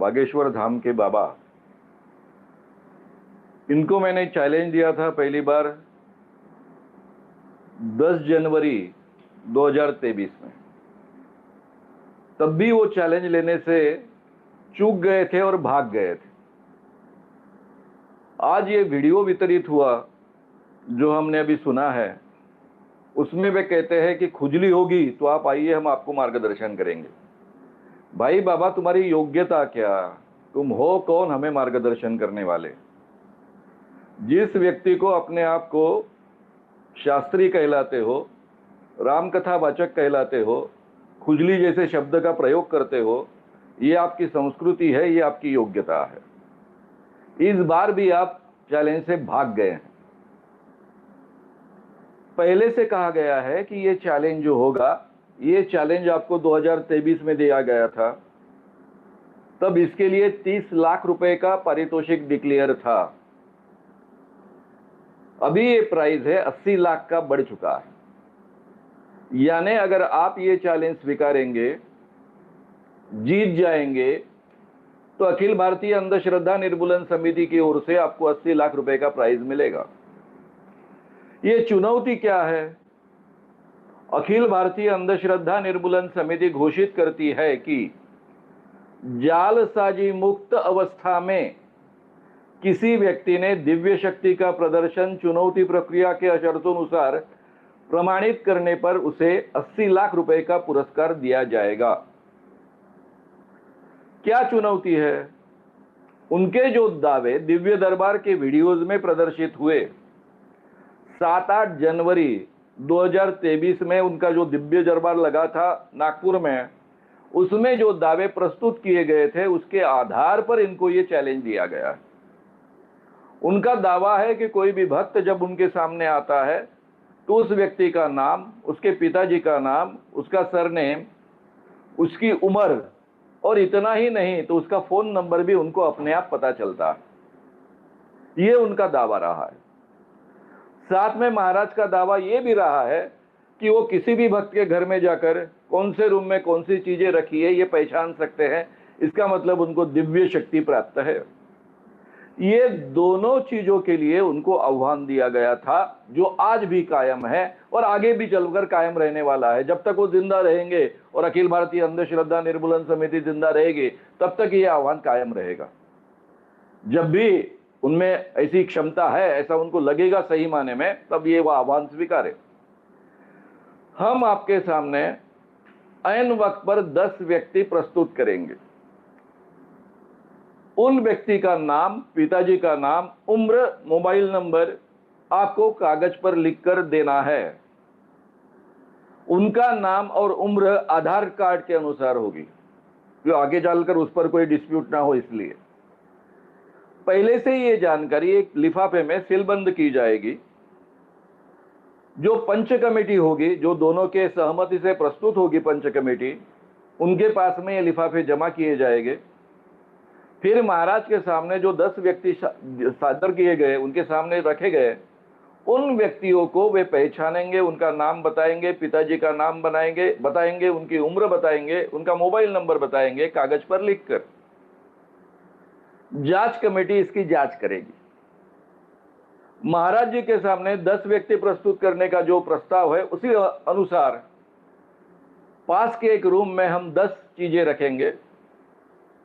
बागेश्वर धाम के बाबा, इनको मैंने चैलेंज दिया था पहली बार 10 जनवरी 2023 में। तब भी वो चैलेंज लेने से चूक गए थे और भाग गए थे। आज ये वीडियो वितरित हुआ जो हमने अभी सुना है, उसमें वे कहते हैं कि खुजली होगी तो आप आइए, हम आपको मार्गदर्शन करेंगे। भाई बाबा, तुम्हारी योग्यता क्या? तुम हो कौन हमें मार्गदर्शन करने वाले? जिस व्यक्ति को अपने आप को शास्त्री कहलाते हो, रामकथा वाचक कहलाते हो, खुजली जैसे शब्द का प्रयोग करते हो, ये आपकी संस्कृति है, ये आपकी योग्यता है। इस बार भी आप चैलेंज से भाग गए हैं। पहले से कहा गया है कि ये चैलेंज जो होगा, ये चैलेंज आपको 2023 में दिया गया था, तब इसके लिए 30 लाख रुपए का पारितोषिक डिक्लेयर था। अभी ये प्राइस है 80 लाख का बढ़ चुका है। यानी अगर आप ये चैलेंज स्वीकारेंगे, जीत जाएंगे, तो अखिल भारतीय अंधश्रद्धा निर्मूलन समिति की ओर से आपको 80 लाख रुपए का प्राइज मिलेगा। ये चुनौती क्या है? अखिल भारतीय अंधश्रद्धा निर्मूलन समिति घोषित करती है कि जालसाजी मुक्त अवस्था में किसी व्यक्ति ने दिव्य शक्ति का प्रदर्शन चुनौती प्रक्रिया के शर्तों अनुसार प्रमाणित करने पर उसे 80 लाख रुपए का पुरस्कार दिया जाएगा। क्या चुनौती है? उनके जो दावे दिव्य दरबार के वीडियोज में प्रदर्शित हुए, 7-8 जनवरी 2023 में उनका जो दिव्य दरबार लगा था नागपुर में, उसमें जो दावे प्रस्तुत किए गए थे, उसके आधार पर इनको ये चैलेंज दिया गया है। उनका दावा है कि कोई भी भक्त जब उनके सामने आता है तो उस व्यक्ति का नाम, उसके पिताजी का नाम, उसका सरनेम, उसकी उम्र, और इतना ही नहीं तो उसका फोन नंबर भी उनको अपने आप पता चलता है। ये उनका दावा रहा है। साथ में महाराज का दावा ये भी रहा है कि वो किसी भी भक्त के घर में जाकर कौन से रूम में कौन सी चीजें रखी है ये पहचान सकते हैं। इसका मतलब उनको दिव्य शक्ति प्राप्त है। ये दोनों चीजों के लिए उनको आह्वान दिया गया था, जो आज भी कायम है और आगे भी चलकर कायम रहने वाला है। जब तक वो जिंदा रहेंगे और अखिल भारतीय अंधश्रद्धा निर्मूलन समिति जिंदा रहेगी, तब तक ये आह्वान कायम रहेगा। जब भी उनमें ऐसी क्षमता है, ऐसा उनको लगेगा सही माने में, तब ये वो आह्वान स्वीकारे। हम आपके सामने ऐन वक्त पर 10 व्यक्ति प्रस्तुत करेंगे। उन व्यक्ति का नाम, पिताजी का नाम, उम्र, मोबाइल नंबर आपको कागज पर लिखकर देना है। उनका नाम और उम्र आधार कार्ड के अनुसार होगी, जो आगे चलकर उस पर कोई डिस्प्यूट ना हो। इसलिए पहले से ये जानकारी एक लिफाफे में सीलबंद की जाएगी। जो पंच कमेटी होगी, जो दोनों के सहमति से प्रस्तुत होगी पंच कमेटी, उनके पास में ये लिफाफे जमा किए जाएंगे। फिर महाराज के सामने जो 10 व्यक्ति सादर किए गए, उनके सामने रखे गए, उन व्यक्तियों को वे पहचानेंगे, उनका नाम बताएंगे, पिताजी का नाम बताएंगे, उनकी उम्र बताएंगे, उनका मोबाइल नंबर बताएंगे कागज पर लिखकर। जांच कमेटी इसकी जांच करेगी। महाराज जी के सामने 10 व्यक्ति प्रस्तुत करने का जो प्रस्ताव है, उसी अनुसार पास के एक रूम में हम 10 चीजें रखेंगे।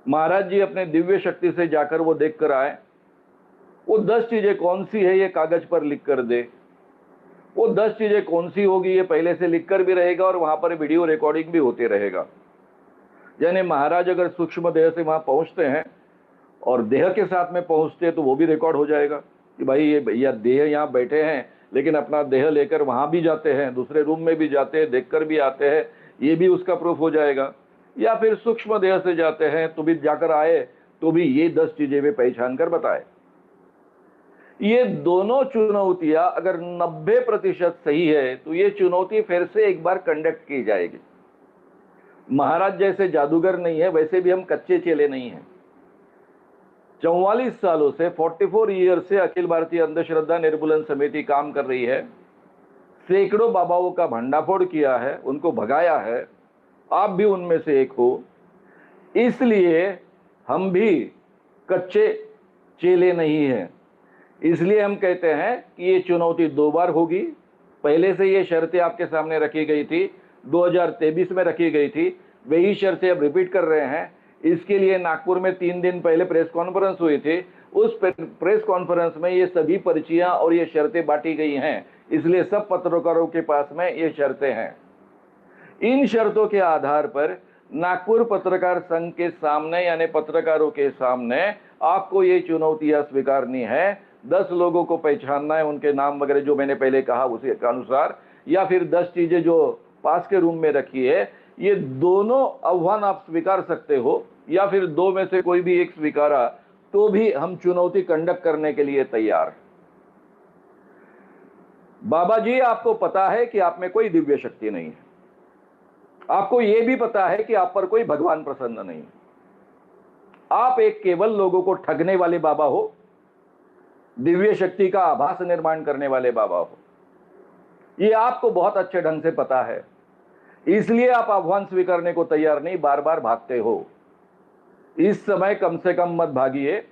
महाराज जी अपने दिव्य शक्ति से जाकर वो देख कर आए, वो 10 चीजें कौन सी है ये कागज पर लिख कर दे। वो 10 चीजें कौन सी होगी ये पहले से लिख कर भी रहेगा और वहां पर वीडियो रिकॉर्डिंग भी होते रहेगा। यानी महाराज अगर सूक्ष्म देह से वहां पहुंचते हैं और देह के साथ में पहुंचते हैं तो वो भी रिकॉर्ड हो जाएगा कि भाई ये भैया देह यहाँ बैठे हैं, लेकिन अपना देह लेकर वहां भी जाते हैं, दूसरे रूम में भी जाते हैं, देखकर भी आते हैं, ये भी उसका प्रूफ हो जाएगा। या फिर सूक्ष्म देह से जाते हैं तो भी जाकर आए तो भी ये 10 चीजें वे पहचान कर बताए। ये दोनों चुनौतियां अगर 90% सही है तो ये चुनौती फिर से एक बार कंडक्ट की जाएगी। महाराज जैसे जादूगर नहीं है, वैसे भी हम कच्चे चेले नहीं हैं। 44 सालों से 44 ईयर से अखिल भारतीय अंधश्रद्धा निर्मूलन समिति काम कर रही है। सैकड़ों बाबाओं का भंडाफोड़ किया है, उनको भगाया है। आप भी उनमें से एक हो। इसलिए हम भी कच्चे चेले नहीं हैं। इसलिए हम कहते हैं कि ये चुनौती 2 बार होगी। पहले से ये शर्तें आपके सामने रखी गई थी, 2023 में रखी गई थी, वही शर्तें अब रिपीट कर रहे हैं। इसके लिए नागपुर में 3 दिन पहले प्रेस कॉन्फ्रेंस हुई थी। उस प्रेस कॉन्फ्रेंस में ये सभी पर्चियां और ये शर्तें बांटी गई हैं, इसलिए सब पत्रकारों के पास में ये शर्तें हैं। इन शर्तों के आधार पर नागपुर पत्रकार संघ के सामने यानी पत्रकारों के सामने आपको ये चुनौतियां स्वीकारनी है। 10 लोगों को पहचानना है, उनके नाम वगैरह जो मैंने पहले कहा उसी के अनुसार, या फिर 10 चीजें जो पास के रूम में रखी है। ये दोनों आह्वान आप स्वीकार सकते हो, या फिर 2 में से कोई भी एक स्वीकारा तो भी हम चुनौती कंडक्ट करने के लिए तैयार। बाबा जी, आपको पता है कि आप में कोई दिव्य शक्ति नहीं है। आपको यह भी पता है कि आप पर कोई भगवान प्रसन्न नहीं। आप एक केवल लोगों को ठगने वाले बाबा हो, दिव्य शक्ति का आभास निर्माण करने वाले बाबा हो। यह आपको बहुत अच्छे ढंग से पता है, इसलिए आप आह्वान स्वीकारने को तैयार नहीं, बार बार भागते हो। इस समय कम से कम मत भागिए।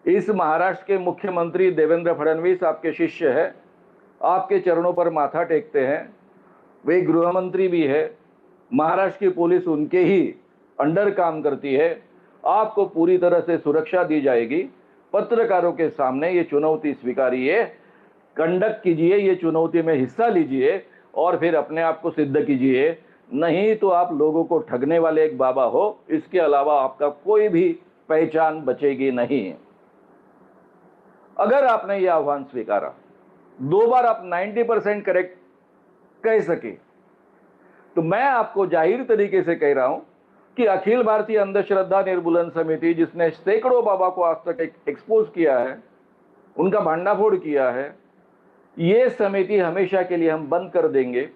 इस महाराष्ट्र के मुख्यमंत्री देवेंद्र फडणवीस आपके शिष्य है, आपके चरणों पर माथा टेकते हैं। वे गृह मंत्री भी है, महाराष्ट्र की पुलिस उनके ही अंडर काम करती है। आपको पूरी तरह से सुरक्षा दी जाएगी। पत्रकारों के सामने ये चुनौती स्वीकारिए, कंडक्ट कीजिए, ये चुनौती में हिस्सा लीजिए और फिर अपने आप को सिद्ध कीजिए। नहीं तो आप लोगों को ठगने वाले एक बाबा हो, इसके अलावा आपका कोई भी पहचान बचेगी नहीं। अगर आपने यह आह्वान स्वीकारा, 2 बार आप 90% करेक्ट कह सके, तो मैं आपको जाहिर तरीके से कह रहा हूं कि अखिल भारतीय अंधश्रद्धा निर्मूलन समिति, जिसने सैकड़ों बाबा को आज तक एक्सपोज किया है, उनका भांडाफोड़ किया है, ये समिति हमेशा के लिए हम बंद कर देंगे।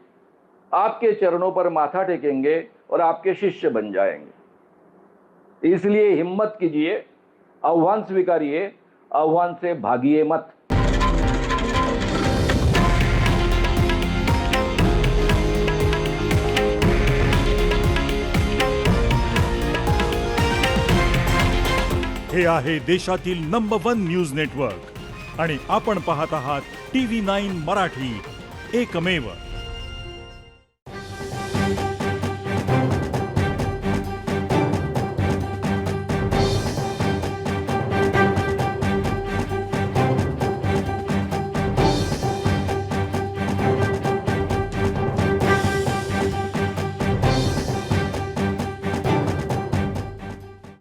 आपके चरणों पर माथा टेकेंगे और आपके शिष्य बन जाएंगे। इसलिए हिम्मत कीजिए, आह्वान स्वीकारिए, आह्वान से भागिए मत। हे आहे देशातील नंबर 1 न्यूज नेटवर्क आणि आपण पाहत आहात TV9 मराठी, एकमेव।